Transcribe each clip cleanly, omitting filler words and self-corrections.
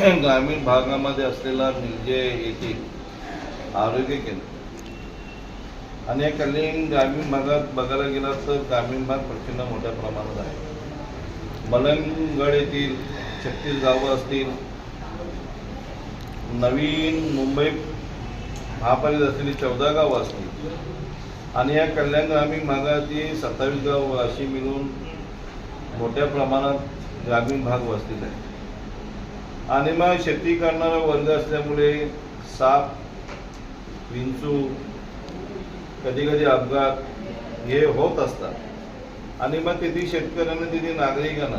ग्रामीण भागामध्ये असलेला निर्जे येथील आरोग्य केंद्र आणि या कल्याण ग्रामीण भागात बघायला गेला तर ग्रामीण भाग प्रचंड मोठ्या प्रमाणात आहे। मलंगगड येथील 36 गावं असतील, नवीन मुंबई महापालिकेत असलेली 14 गावं असतील आणि या कल्याण ग्रामीण भागातील 27 गावं अशी मिळून मोठ्या प्रमाणात ग्रामीण भाग वस्तीत आहे। आणि मग शेती करणारा वर्ग असल्यामुळे साप, विंचू, कधी कधी अपघात हे होत असतात आणि मग तिथे शेतकऱ्यांना तिथे नागरिकांना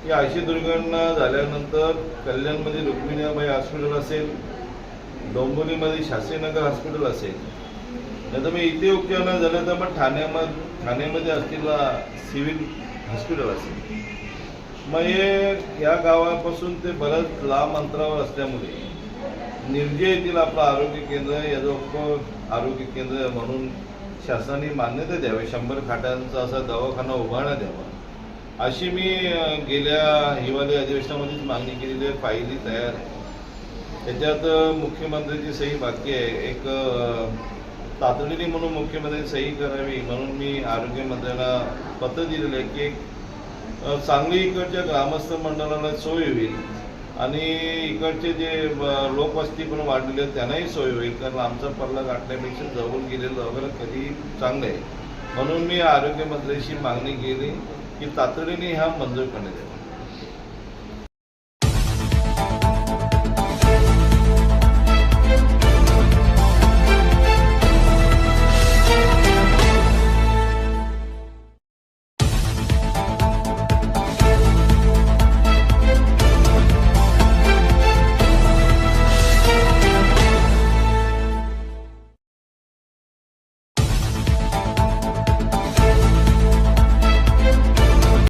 ही अशी दुर्घटना झाल्यानंतर कल्याणमध्ये रुक्मिणीबाई हॉस्पिटल असेल, डोंबिवलीमध्ये शास्त्रीनगर हॉस्पिटल असेल, नाही तर मग इथे उपचार न झालं तर मग ठाण्यामध्ये असलेला सिव्हिल हॉस्पिटल असेल। मग हे या गावापासून ते बरंच लांब अंतरावर असल्यामुळे निर्जे येथील आपलं आरोग्य केंद्र याचं आरोग्य केंद्र म्हणून शासनाने मान्यता द्यावी, 100 खाटांचा असा दवाखाना उभारण्यात द्यावा अशी मी गेल्या हिवाळी अधिवेशनामध्येच मागणी केलेली आहे। फायली तयार आहे, त्याच्यात मुख्यमंत्र्यांची सही बाकी आहे। एक तातडीने म्हणून मुख्यमंत्र्यांनी सही करावी म्हणून मी आरोग्यमंत्र्यांना पत्र दिलेलं आहे की सांगली इकडच्या ग्रामस्थ मंडळाला सोय होईल आणि इकडचे जे लोकवस्ती पण वाढलेले आहेत त्यांनाही सोय होईल, कारण आमचा पल्ला गाठण्यापेक्षा जवळ गेलेलं वगैरे कधी चांगलं आहे। म्हणून मी आरोग्यमंत्र्यांशी मागणी केली की तातडीने हा मंजूर करण्यात यावा।